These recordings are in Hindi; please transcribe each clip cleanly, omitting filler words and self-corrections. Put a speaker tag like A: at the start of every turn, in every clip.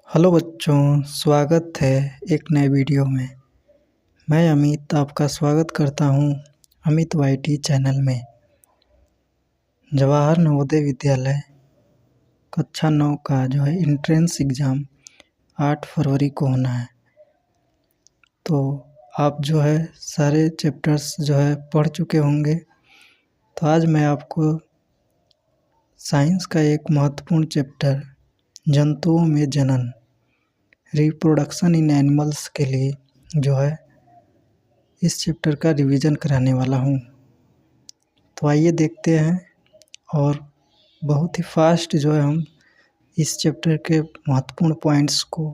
A: हेलो बच्चों, स्वागत है एक नए वीडियो में। मैं अमित आपका स्वागत करता हूं अमित वाईटी चैनल में। जवाहर नवोदय विद्यालय कक्षा 9 का जो है एंट्रेंस एग्ज़ाम 8 फरवरी को होना है। तो आप जो है सारे चैप्टर्स जो है पढ़ चुके होंगे। तो आज मैं आपको साइंस का एक महत्वपूर्ण चैप्टर जंतुओं में जनन रिप्रोडक्शन इन एनिमल्स के लिए जो है इस चैप्टर का रिवीजन कराने वाला हूँ। तो आइए देखते हैं और बहुत ही फास्ट जो है हम इस चैप्टर के महत्वपूर्ण पॉइंट्स को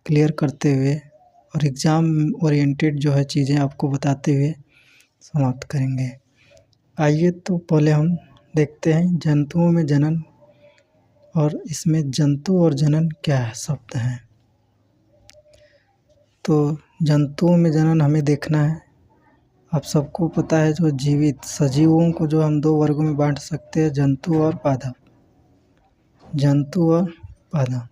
A: क्लियर करते हुए और एग्ज़ाम ओरिएंटेड जो है चीज़ें आपको बताते हुए समाप्त करेंगे। आइए तो पहले हम देखते हैं जंतुओं में जनन और इसमें जंतु और जनन क्या शब्द हैं। तो जंतुओं में जनन हमें देखना है। आप सबको पता है जो जीवित सजीवों को जो हम 2 वर्गों में बांट सकते हैं, जंतु और पादप। जंतु और पादप।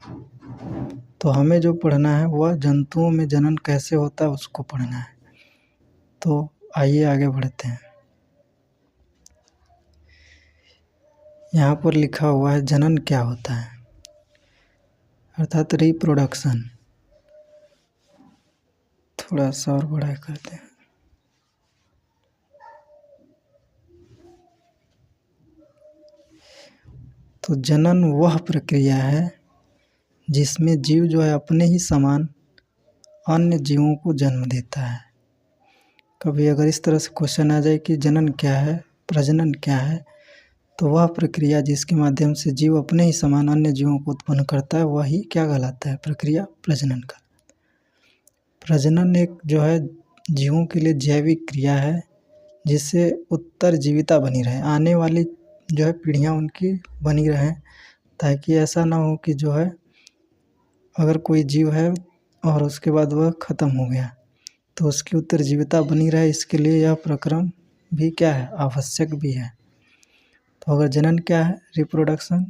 A: तो हमें जो पढ़ना है वह जंतुओं में जनन कैसे होता है उसको पढ़ना है। तो आइए आगे बढ़ते हैं। यहाँ पर लिखा हुआ है जनन क्या होता है, अर्थात रिप्रोडक्शन। थोड़ा सा और बड़ा करते हैं। तो जनन वह प्रक्रिया है जिसमें जीव जो है अपने ही समान अन्य जीवों को जन्म देता है। कभी अगर इस तरह से क्वेश्चन आ जाए कि जनन क्या है, प्रजनन क्या है, तो वह प्रक्रिया जिसके माध्यम से जीव अपने ही समान अन्य जीवों को उत्पन्न करता है वही क्या कहलाता है, प्रक्रिया प्रजनन का। प्रजनन एक जो है जीवों के लिए जैविक क्रिया है जिससे उत्तरजीविता बनी रहे, आने वाली जो है पीढ़ियाँ उनकी बनी रहें, ताकि ऐसा ना हो कि जो है अगर कोई जीव है और उसके बाद वह ख़त्म हो गया तो उसकी उत्तरजीविता बनी रहे। इसके लिए यह प्रक्रम भी क्या है, आवश्यक भी है। तो अगर जनन क्या है, रिप्रोडक्शन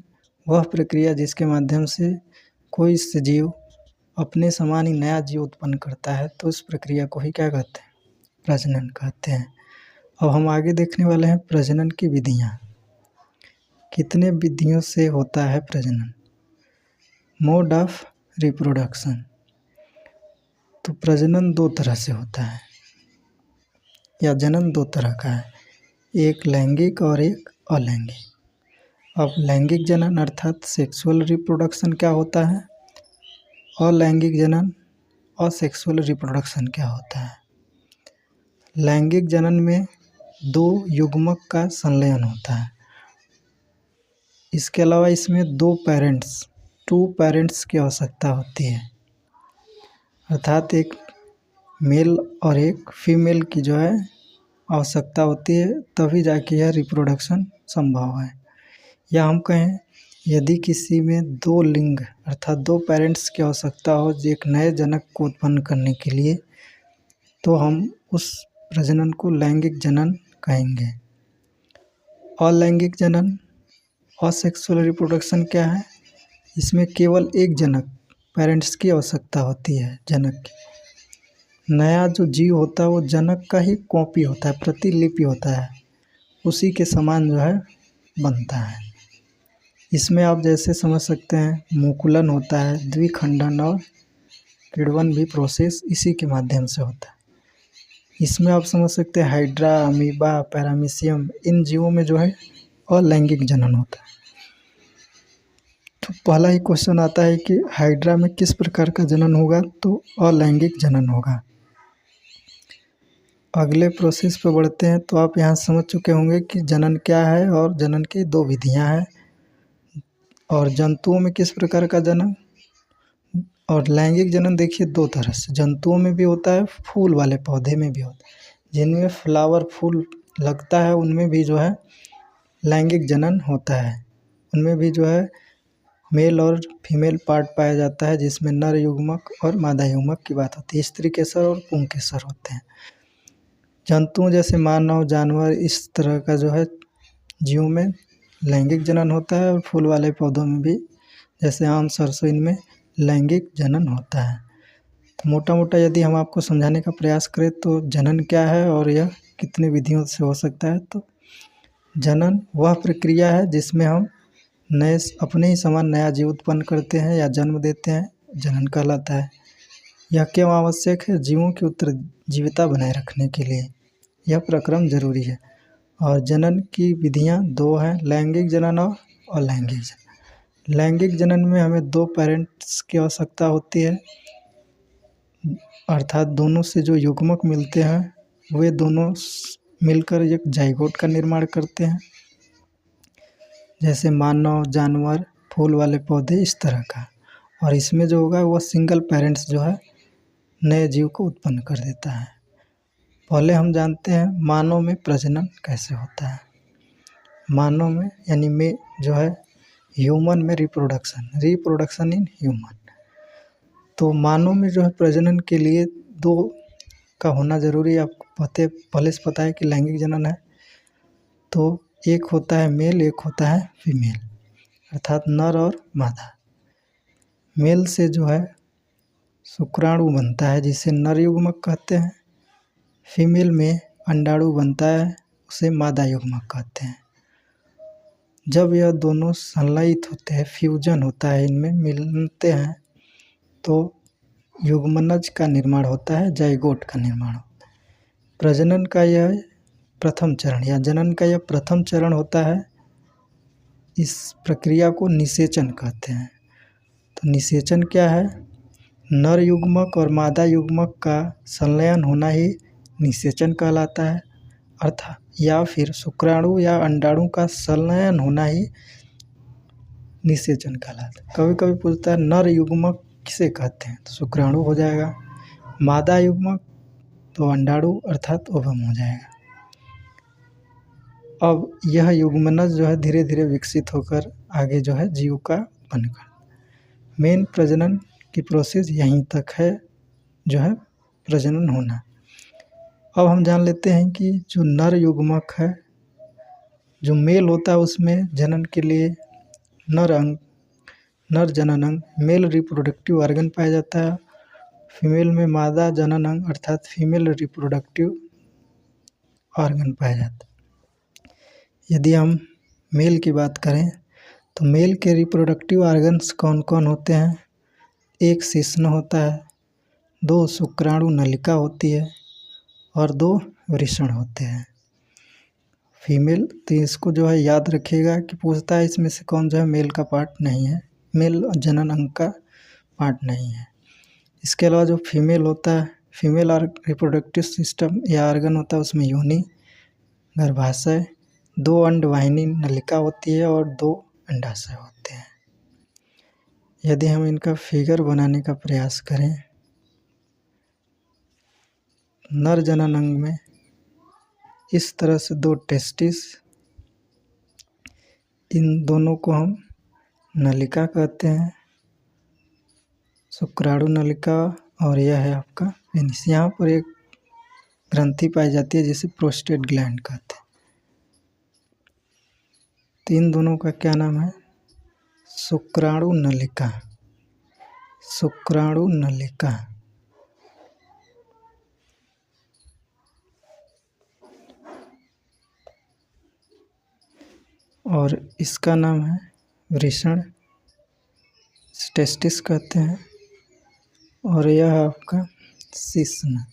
A: वह प्रक्रिया जिसके माध्यम से कोई सजीव अपने समान ही नया जीव उत्पन्न करता है, तो इस प्रक्रिया को ही क्या कहते हैं, प्रजनन कहते हैं। अब हम आगे देखने वाले हैं प्रजनन की विधियाँ। कितने विधियों से होता है प्रजनन, मोड ऑफ रिप्रोडक्शन। तो प्रजनन 2 तरह से होता है या जनन 2 तरह का है, एक लैंगिक और एक अलैंगिक। अब लैंगिक जनन अर्थात सेक्सुअल रिप्रोडक्शन क्या होता है, और लैंगिक जनन और सेक्सुअल रिप्रोडक्शन क्या होता है। लैंगिक जनन में 2 युग्मक का संलयन होता है। इसके अलावा इसमें 2 पेरेंट्स की आवश्यकता होती है, अर्थात एक मेल और एक फीमेल की जो है आवश्यकता होती है, तभी जाके यह रिप्रोडक्शन संभव है। या हम कहें यदि किसी में 2 लिंग अर्थात 2 पेरेंट्स की आवश्यकता हो एक नए जनक को उत्पन्न करने के लिए, तो हम उस प्रजनन को लैंगिक जनन कहेंगे। अलैंगिक जनन असेक्सुअल रिप्रोडक्शन क्या है, इसमें केवल एक जनक पेरेंट्स की आवश्यकता होती है, जनक की। नया जो जीव होता है वो जनक का ही कॉपी होता है, प्रतिलिपि होता है, उसी के समान जो है बनता है। इसमें आप जैसे समझ सकते हैं मुकुलन होता है, द्विखंडन और किण्वन भी प्रोसेस इसी के माध्यम से होता है। इसमें आप समझ सकते हैं हाइड्रा, अमीबा, पैरामीशियम, इन जीवों में जो है अलैंगिक जनन होता है। तो पहला ही क्वेश्चन आता है कि हाइड्रा में किस प्रकार का जनन होगा, तो अलैंगिक जनन होगा। अगले प्रोसेस पर बढ़ते हैं। तो आप यहाँ समझ चुके होंगे कि जनन क्या है और जनन की 2 विधियाँ हैं, और जंतुओं में किस प्रकार का जनन। और लैंगिक जनन देखिए 2 तरह से जंतुओं में भी होता है, फूल वाले पौधे में भी होता है, जिनमें फ्लावर फूल लगता है उनमें भी जो है लैंगिक जनन होता है। उनमें भी जो है मेल और फीमेल पार्ट पाया जाता है, जिसमें नर युग्मक और मादा युग्मक की बात होती है। स्त्री केसर और पुंकेसर होते हैं। जंतुओं जैसे मानव, जानवर, इस तरह का जो है जीवों में लैंगिक जनन होता है, और फूल वाले पौधों में भी जैसे आम, सरसों, इनमें लैंगिक जनन होता है। तो मोटा मोटा यदि हम आपको समझाने का प्रयास करें तो जनन क्या है और यह कितनी विधियों से हो सकता है। तो जनन वह प्रक्रिया है जिसमें हम नए अपने ही समान नया जीव उत्पन्न करते हैं या जन्म देते हैं, जनन कहलाता है। यह क्यों आवश्यक है? जीवों की उत्तरजीविता बनाए रखने के लिए यह प्रक्रम जरूरी है। और जनन की विधियां दो हैं, लैंगिक जनन और अलैंगिक जनन। लैंगिक जनन में हमें दो पेरेंट्स की आवश्यकता होती है, अर्थात दोनों से जो युग्मक मिलते हैं वे दोनों मिलकर एक जाइगोट का निर्माण करते हैं, जैसे मानव, जानवर, फूल वाले पौधे, इस तरह का। और इसमें जो होगा वह सिंगल पेरेंट्स जो है नए जीव को उत्पन्न कर देता है। पहले हम जानते हैं मानव में प्रजनन कैसे होता है। मानव में यानी में जो है ह्यूमन में रिप्रोडक्शन इन ह्यूमन। तो मानव में जो है प्रजनन के लिए दो का होना जरूरी है। आपको पहले से पता है कि लैंगिक जनन है तो एक होता है मेल, एक होता है फीमेल, अर्थात नर और मादा। मेल से जो है शुक्राणु बनता है जिसे नर युग्मक कहते हैं। फीमेल में अंडाणु बनता है, उसे मादा युग्मक कहते हैं। जब यह दोनों संलयित होते हैं, फ्यूजन होता है, इनमें मिलते हैं तो युग्मनज का निर्माण होता है, जाइगोट का निर्माण होता है। प्रजनन का यह प्रथम चरण या जनन का यह प्रथम चरण होता है। इस प्रक्रिया को निषेचन कहते हैं। तो निषेचन क्या है? नर युग्मक और मादा युग्मक का संलयन होना ही निषेचन कहलाता है, अर्थात या फिर शुक्राणु या अंडाणु का संलयन होना ही निषेचन कहलाता है। कभी कभी पूछता है नर युग्मक किसे कहते हैं, तो शुक्राणु हो जाएगा। मादा युग्मक तो अंडाणु अर्थात ओवम हो जाएगा। अब यह युग्मनज जो है धीरे धीरे विकसित होकर आगे जो है जीव का उत्पन्न करता। मेन प्रजनन की प्रोसेस यहीं तक है, जो है प्रजनन होना। अब हम जान लेते हैं कि जो नर युग्मक है, जो मेल होता है, उसमें जनन के लिए नर जनन अंग, मेल रिप्रोडक्टिव ऑर्गन पाया जाता है। फीमेल में मादा जनन अंग अर्थात फीमेल रिप्रोडक्टिव ऑर्गन पाया जाता है। यदि हम मेल की बात करें तो मेल के रिप्रोडक्टिव ऑर्गन्स कौन कौन होते हैं? एक शिश्न होता है, दो शुक्राणु नलिका होती है और दो वृषण होते हैं। फीमेल तो इसको जो है याद रखिएगा कि पूछता है इसमें से कौन जो है मेल का पार्ट नहीं है, मेल जनन अंग का पार्ट नहीं है। इसके अलावा जो फीमेल होता है, फीमेल और रिप्रोडक्टिव सिस्टम या ऑर्गन होता है, उसमें योनि, गर्भाशय, दो अंडवाहिनी नलिका होती है और दो अंडाशय होते हैं। यदि हम इनका फिगर बनाने का प्रयास करें, नर जनन अंग में इस तरह से दो टेस्टिस, इन दोनों को हम नलिका कहते हैं, शुक्राणु नलिका, और यह है आपका पेनिस। यहाँ पर एक ग्रंथि पाई जाती है जिसे प्रोस्टेट ग्लैंड कहते हैं। तो इन दोनों का क्या नाम है? शुक्राणु नलिका। शुक्राणु नलिका। और इसका नाम है वृषण, टेस्टिस कहते हैं, और यह है आपका शिश्न।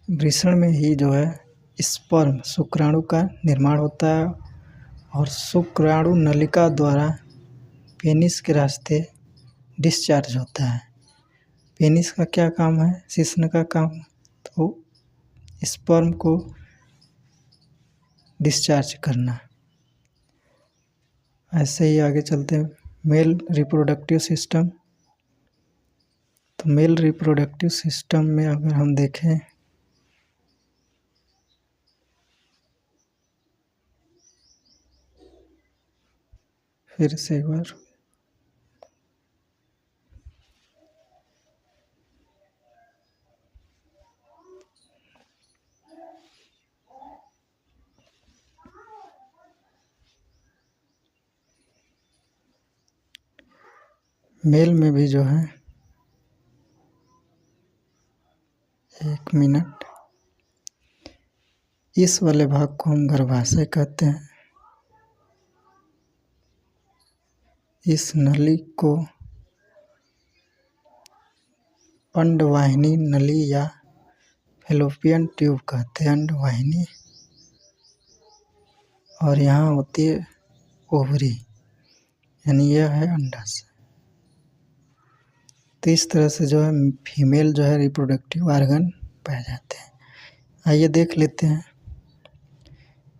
A: वृषण में ही जो है स्पर्म शुक्राणु का निर्माण होता है और शुक्राणु नलिका द्वारा पेनिस के रास्ते डिस्चार्ज होता है। पेनिस का क्या काम है? शिश्न का काम तो स्पर्म को डिस्चार्ज करना। ऐसे ही आगे चलते हैं मेल रिप्रोडक्टिव सिस्टम। तो मेल रिप्रोडक्टिव सिस्टम में अगर हम देखें फिर से एक बार, मेल में भी जो है 1 मिनट, इस वाले भाग को हम गर्भाशय कहते हैं। इस नली को अंडवाहिनी नली या फैलोपियन ट्यूब कहते हैं। अंडवाहिनी, और यहाँ होती है ओवरी, यानी यह है अंडाशय। तो इस तरह से जो है फीमेल जो है रिप्रोडक्टिव ऑर्गन पाए जाते हैं। आइए देख लेते हैं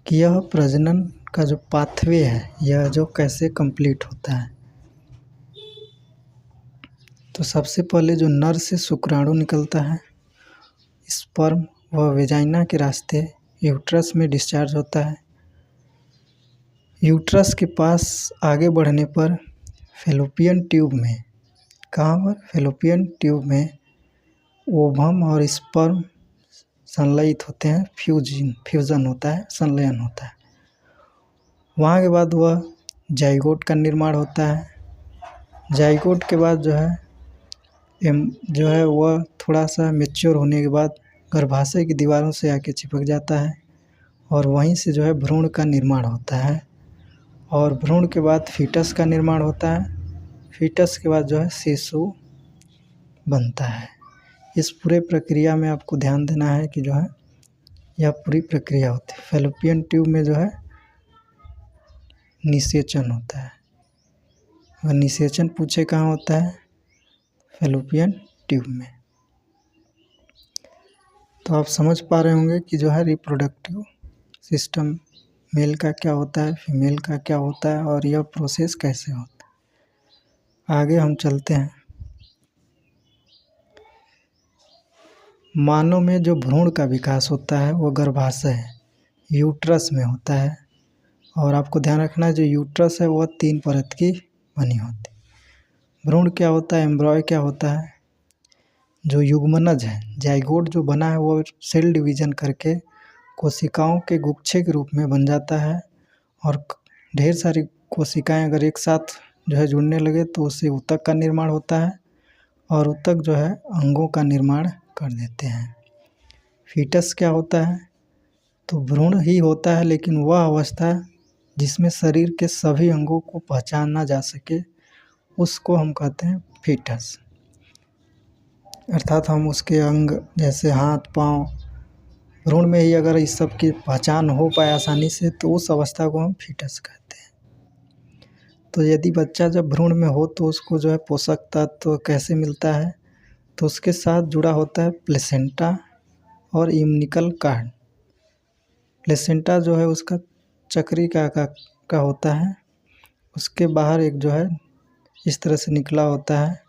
A: कि यह प्रजनन का जो पाथवे है, यह जो कैसे कंप्लीट होता है। तो सबसे पहले जो नर से शुक्राणु निकलता है, स्पर्म व वेजाइना के रास्ते यूट्रस में डिस्चार्ज होता है। यूट्रस के पास आगे बढ़ने पर फैलोपियन ट्यूब में, कहाँ पर? फैलोपियन ट्यूब में ओवम और स्पर्म संलयित होते हैं। फ्यूजन होता है, संलयन होता है। वहाँ के बाद वह जाइगोट का निर्माण होता है। जाइगोट के बाद जो है वह थोड़ा सा मैच्योर होने के बाद गर्भाशय की दीवारों से आके चिपक जाता है, और वहीं से जो है भ्रूण का निर्माण होता है। और भ्रूण के बाद फीटस का निर्माण होता है। फीटस के बाद जो है शिशु बनता है। इस पूरे प्रक्रिया में आपको ध्यान देना है कि जो है यह पूरी प्रक्रिया होती है। फैलोपियन ट्यूब में जो है निषेचन होता है। और निषेचन पूछे कहाँ होता है? फैलोपियन ट्यूब में। तो आप समझ पा रहे होंगे कि जो है रिप्रोडक्टिव सिस्टम मेल का क्या होता है, फीमेल का क्या होता है, और यह प्रोसेस कैसे होता है। आगे हम चलते हैं। मानव में जो भ्रूण का विकास होता है वो गर्भाशय यूट्रस में होता है। और आपको ध्यान रखना है, जो यूट्रस है वह 3 परत की बनी होती है। भ्रूण क्या होता है, एम्ब्रॉय क्या होता है, जो युग्मनज है, जाइगोट जो बना है वो सेल डिवीजन करके कोशिकाओं के गुच्छे के रूप में बन जाता है। और ढेर सारी कोशिकाएं अगर एक साथ जो है जुड़ने लगे तो उससे ऊतक का निर्माण होता है, और ऊतक जो है अंगों का निर्माण कर देते हैं। फीटस क्या होता है? तो भ्रूण ही होता है, लेकिन वह अवस्था जिसमें शरीर के सभी अंगों को पहचाना जा सके, उसको हम कहते हैं फीटस। अर्थात हम उसके अंग जैसे हाथ, पाँव, भ्रूण में ही अगर इस सब की पहचान हो पाए आसानी से, तो उस अवस्था को हम फीटस कहते हैं। तो यदि बच्चा जब भ्रूण में हो तो उसको जो है पोषक तत्व कैसे मिलता है? तो उसके साथ जुड़ा होता है प्लेसेंटा और इम्निकल कार्ड। प्लेसेंटा जो है उसका चक्री का होता है। उसके बाहर एक जो है इस तरह से निकला होता है,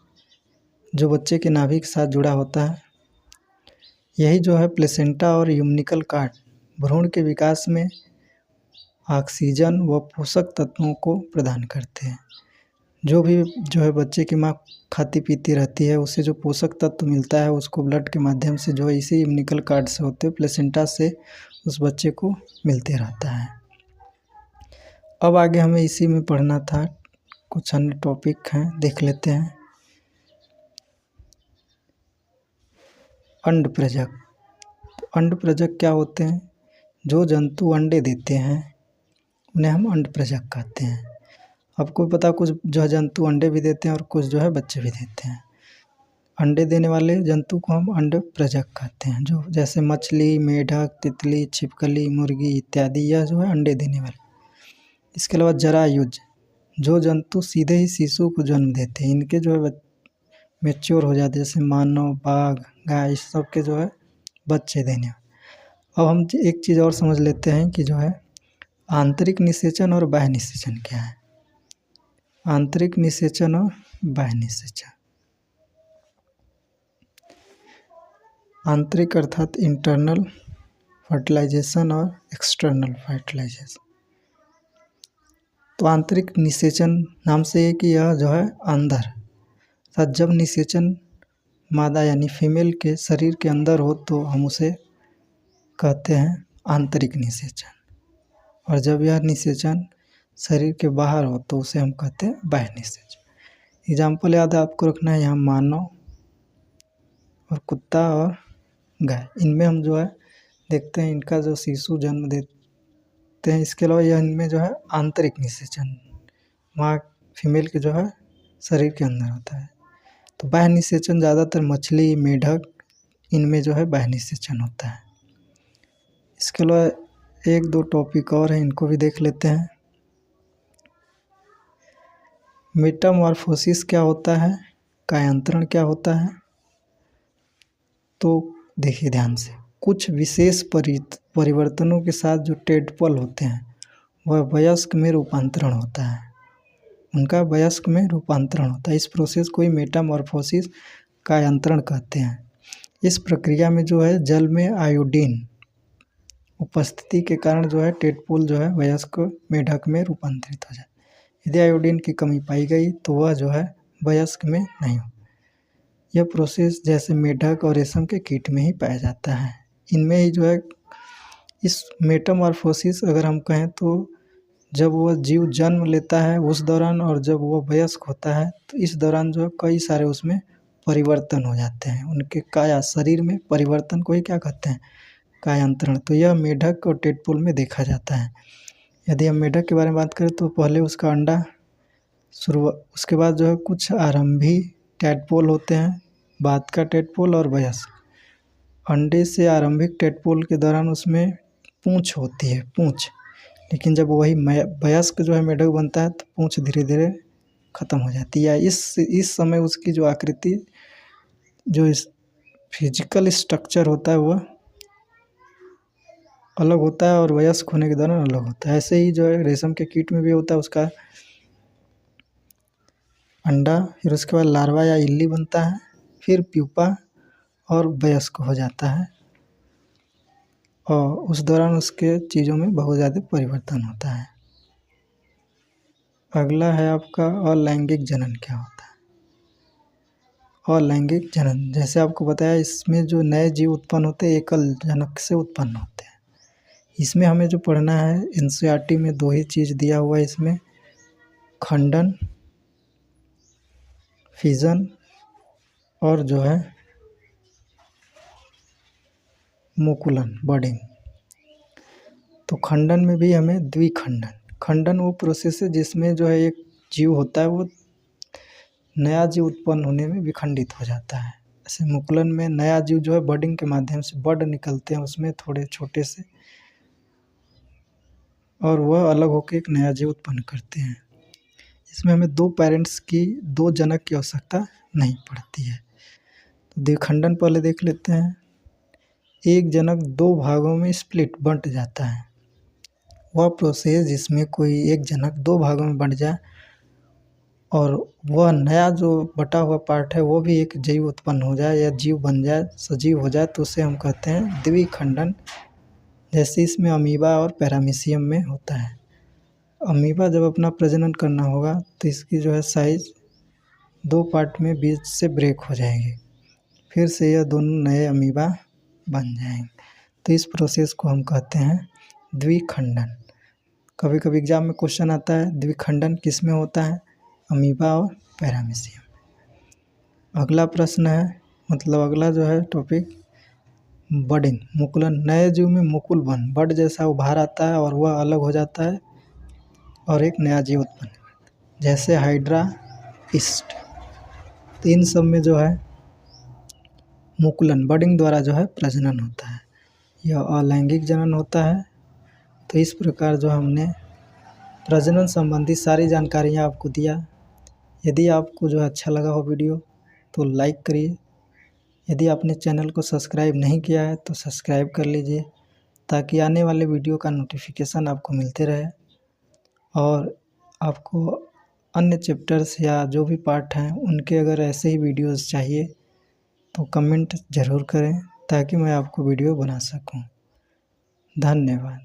A: जो बच्चे के नाभि के साथ जुड़ा होता है। यही जो है प्लेसेंटा और इम्निकल कार्ड भ्रूण के विकास में ऑक्सीजन व पोषक तत्वों को प्रदान करते हैं। जो भी जो है बच्चे की माँ खाती पीती रहती है, उसे जो पोषक तत्व मिलता है उसको ब्लड के माध्यम से जो है इसी इम्निकल कार्ड से होते हैं, प्लेसेंटा से उस बच्चे को मिलते रहता है। अब आगे हमें इसी में पढ़ना था, कुछ अन्य टॉपिक हैं, देख लेते हैं। अंडप्रजक। अंडप्रजक क्या होते हैं? जो जंतु अंडे देते हैं उन्हें हम अंडप्रजक कहते हैं। आपको पता, कुछ जो है जंतु अंडे भी देते हैं और कुछ जो है बच्चे भी देते हैं। अंडे देने वाले जंतु को हम अंडप्रजक कहते हैं, जो जैसे मछली, मेढक, तितली, छिपकली, मुर्गी इत्यादि, यह जो है अंडे देने वाले। इसके अलावा जरायुज, जो जंतु सीधे ही शिशु को जन्म देते हैं, इनके जो है मैच्योर हो जाते हैं, जैसे मानव, बाघ, गाय, इस सब के जो है बच्चे देने। अब हम एक चीज़ और समझ लेते हैं कि जो है आंतरिक निषेचन और बाह्य निषेचन क्या है। आंतरिक निषेचन और बाह्य निषेचन। आंतरिक अर्थात इंटरनल फर्टिलाइजेशन और एक्सटर्नल फर्टिलाइजेशन। तो आंतरिक निषेचन नाम से है कि यह जो है अंदर, अर्थात जब निषेचन मादा यानी फीमेल के शरीर के अंदर हो तो हम उसे कहते हैं आंतरिक निषेचन, और जब यह निषेचन शरीर के बाहर हो तो उसे हम कहते हैं बाह्य निषेचन। एग्जाम्पल याद है आपको रखना है यहाँ मानव और कुत्ता और गाय। इनमें हम जो है देखते हैं इनका जो शिशु जन्म देते हैं। इसके अलावा यह इनमें जो है आंतरिक निषेचन वहाँ फीमेल के जो है शरीर के अंदर होता है। तो बाह्य निषेचन ज़्यादातर मछली, मेढक इनमें जो है बाह्य निषेचन होता है। इसके अलावा एक दो टॉपिक और हैं, इनको भी देख लेते हैं। मेटामॉर्फोसिस क्या होता है, कायांतरण क्या होता है। तो देखिए ध्यान से, कुछ विशेष परिवर्तनों के साथ जो टेडपोल होते हैं वह वयस्क में रूपांतरण होता है, उनका वयस्क में रूपांतरण होता है। इस प्रोसेस को ही मेटामॉर्फोसिस कायांतरण कहते हैं। इस प्रक्रिया में जो है जल में आयोडीन उपस्थिति के कारण जो है टेडपोल जो है वयस्क मेढक में रूपांतरित हो जाए। यदि आयोडीन की कमी पाई गई तो वह जो है वयस्क में नहीं हो। यह प्रोसेस जैसे मेढक और रेशम के कीट में ही पाया जाता है। इनमें ही जो है इस मेटामॉर्फोसिस अगर हम कहें तो जब वह जीव जन्म लेता है उस दौरान और जब वह वयस्क होता है तो इस दौरान जो है कई सारे उसमें परिवर्तन हो जाते हैं। उनके काया शरीर में परिवर्तन को ही क्या कहते हैं, कायांतरण। तो यह मेढक और टेडपोल में देखा जाता है। यदि हम मेढक के बारे में बात करें तो पहले उसका अंडा उसके बाद जो है कुछ आरंभी टेडपोल होते हैं, बाद का टेडपोल और वयस्क। अंडे से आरंभिक टेडपोल के दौरान उसमें पूँछ होती है, पूँछ। लेकिन जब वही वयस्क जो है मेढक बनता है तो पूँछ धीरे धीरे ख़त्म हो जाती है। इस समय उसकी जो आकृति, जो इस फिजिकल स्ट्रक्चर होता है वह अलग होता है और वयस्क होने के दौरान अलग होता है। ऐसे ही जो है रेशम के कीट में भी होता है, उसका अंडा, फिर उसके बाद लार्वा या इल्ली बनता है, फिर प्यूपा और वयस्क हो जाता है। और उस दौरान उसके चीज़ों में बहुत ज़्यादा परिवर्तन होता है। अगला है आपका अलैंगिक जनन क्या होता है। अलैंगिक जनन जैसे आपको बताया, इसमें जो नए जीव उत्पन्न होते हैं एकल जनक से उत्पन्न होते हैं। इसमें हमें जो पढ़ना है एनसीईआरटी में दो ही चीज़ दिया हुआ है इसमें, खंडन, फिजन और जो है मुकुलन, बडिंग। तो खंडन में भी हमें द्विखंडन, खंडन वो प्रोसेस है जिसमें जो है एक जीव होता है वो नया जीव उत्पन्न होने में विखंडित हो जाता है। ऐसे मुकुलन में नया जीव जो है बडिंग के माध्यम से बड निकलते हैं उसमें थोड़े छोटे से, और वह अलग होकर एक नया जीव उत्पन्न करते हैं। इसमें हमें दो पेरेंट्स की, दो जनक की आवश्यकता नहीं पड़ती है। तो द्विखंडन पहले देख लेते हैं। एक जनक दो भागों में स्प्लिट बंट जाता है, वह प्रोसेस जिसमें कोई एक जनक दो भागों में बंट जाए और वह नया जो बटा हुआ पार्ट है वो भी एक जीव उत्पन्न हो जाए या जीव बन जाए, सजीव हो जाए, तो उसे हम कहते हैं द्विखंडन। जैसे इसमें अमीबा और पैरामीशियम में होता है। अमीबा जब अपना प्रजनन करना होगा तो इसकी जो है साइज दो पार्ट में बीच से ब्रेक हो जाएगी, फिर से यह दोनों नए अमीबा बन जाएंगे। तो इस प्रोसेस को हम कहते हैं द्विखंडन। कभी कभी एग्जाम में क्वेश्चन आता है द्विखंडन किस में होता है, अमीबा और पैरामीशियम। अगला प्रश्न है, मतलब अगला जो है टॉपिक बडिंग, मुकुलन। नए जीव में मुकुल बड जैसा उभार आता है और वह अलग हो जाता है और एक नया जीव उत्पन्न करता है, जैसे हाइड्रा, ईस्ट। तो इन सब में जो है मुकुलन, बडिंग द्वारा जो है प्रजनन होता है। यह अलैंगिक जनन होता है। तो इस प्रकार जो हमने प्रजनन संबंधी सारी जानकारियाँ आपको दिया। यदि आपको जो अच्छा लगा हो वीडियो तो लाइक करिए। यदि आपने चैनल को सब्सक्राइब नहीं किया है तो सब्सक्राइब कर लीजिए, ताकि आने वाले वीडियो का नोटिफिकेशन आपको मिलते रहे। और आपको अन्य चैप्टर्स या जो भी पार्ट हैं उनके अगर ऐसे ही वीडियोस चाहिए तो कमेंट ज़रूर करें, ताकि मैं आपको वीडियो बना सकूं। धन्यवाद।